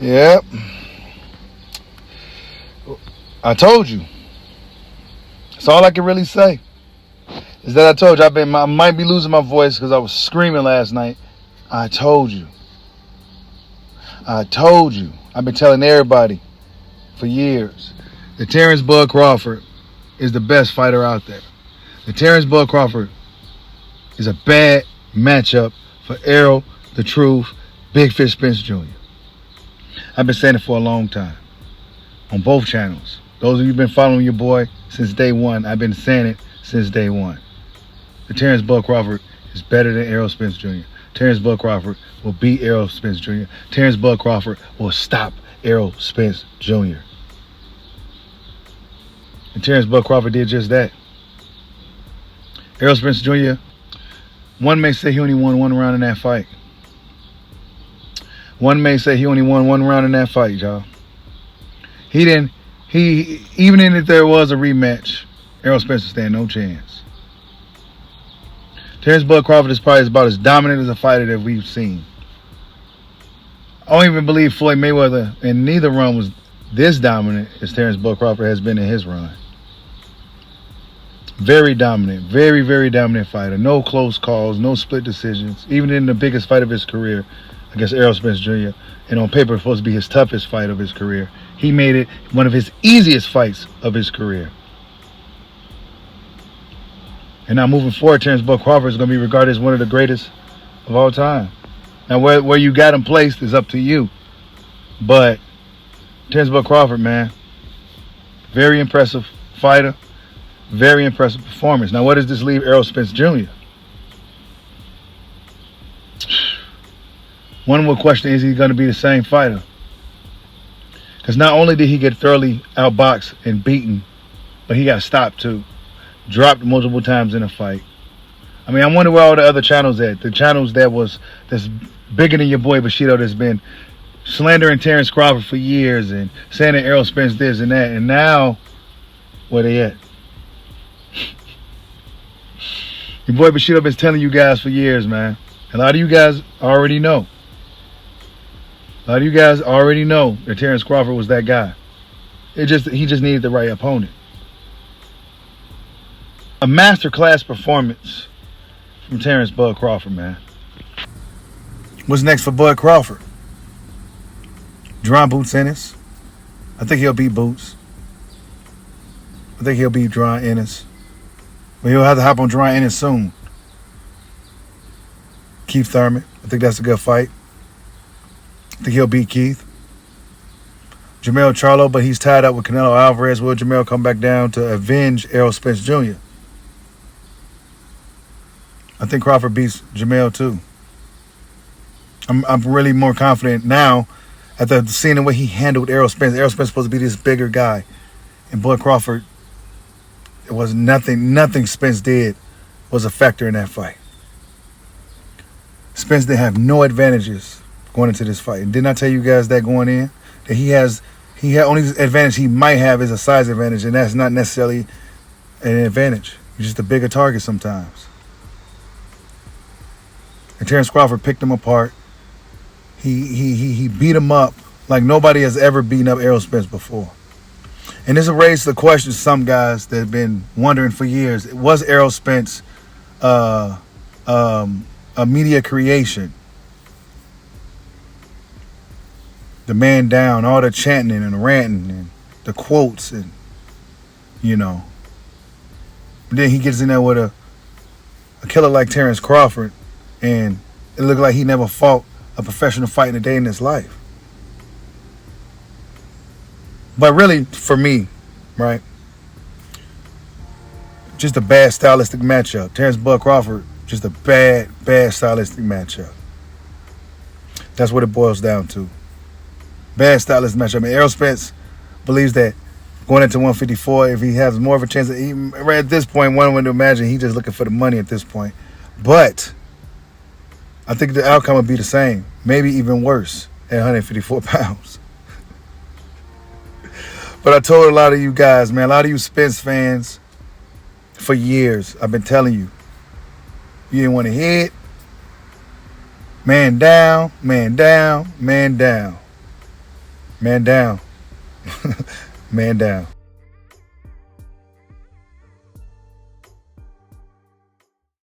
Yep. I told you. That's all I can really say. Is that I told you I might be losing my voice because I was screaming last night. I told you. I told you. I've been telling everybody for years that Terence Bud Crawford is the best fighter out there. That Terence Bud Crawford is a bad matchup for Errol, the Truth, Big Fish Spence Jr. I've been saying it for a long time on both channels. Those of you who've been following your boy since day one, I've been saying it since day one. The Terence Bud Crawford is better than Errol Spence Jr. Terence Bud Crawford will beat Errol Spence Jr. Terence Bud Crawford will stop Errol Spence Jr. And Terence Bud Crawford did just that. Errol Spence Jr., one may say he only won one round in that fight. One may say he only won one round in that fight, y'all. Even if there was a rematch, Errol Spence would stand no chance. Terence Bud Crawford is probably about as dominant as a fighter that we've seen. I don't even believe Floyd Mayweather in neither run was this dominant as Terence Bud Crawford has been in his run. Very dominant, very, very dominant fighter. No close calls, no split decisions. Even in the biggest fight of his career against Errol Spence Jr., and on paper supposed to be his toughest fight of his career, he made it one of his easiest fights of his career. And now moving forward, Terence Bud Crawford is going to be regarded as one of the greatest of all time. Now where you got him placed is up to you. But Terence Bud Crawford, man, very impressive fighter. Very impressive performance. Now, what does this leave Errol Spence Jr.? One would question, is he going to be the same fighter? Because not only did he get thoroughly outboxed and beaten, but he got stopped too. Dropped multiple times in a fight. I mean, I wonder where all the other channels at. The channels that's bigger than your boy Bushido that's been slandering Terence Crawford for years and saying that Errol Spence this and that. And now, where they at? Your boy Bushido been telling you guys for years, man. A lot of you guys already know. A lot of you guys already know that Terence Crawford was that guy. He just needed the right opponent. A masterclass performance from Terence Bud Crawford, man. What's next for Bud Crawford? Deron Boots Ennis. I think he'll beat Boots. I think he'll beat Deron Ennis. But he'll have to hop on Deron Ennis soon. Keith Thurman. I think that's a good fight. I think he'll beat Keith. Jermell Charlo, but he's tied up with Canelo Alvarez. Will Jermell come back down to avenge Errol Spence Jr.? I think Crawford beats Jermell too. I'm really more confident now after seeing the way he handled Errol Spence. Errol Spence supposed to be this bigger guy. And Bud Crawford, it was nothing Spence did was a factor in that fight. Spence didn't have no advantages going into this fight. And didn't I tell you guys that going in? That he had only advantage he might have is a size advantage, and that's not necessarily an advantage. He's just a bigger target sometimes. And Terence Crawford picked him apart. He beat him up like nobody has ever beaten up Errol Spence before. And this raised the question to some guys that have been wondering for years, was Errol Spence a media creation? The man down, all the chanting and ranting and the quotes and, you know. But then he gets in there with a killer like Terence Crawford, and it looked like he never fought a professional fight in a day in his life. But really, for me, right, just a bad stylistic matchup. Terence Bud Crawford, just a bad stylistic matchup. That's what it boils down to. Bad stylistic matchup. I mean, Errol Spence believes that going into 154, if he has more of a chance, right at this point, one would imagine he's just looking for the money at this point. But I think the outcome would be the same, maybe even worse at 154 pounds. But I told a lot of you guys, man, a lot of you Spence fans, for years, I've been telling you, you didn't want to hit. Man down, man down, man down. Man down. Man down.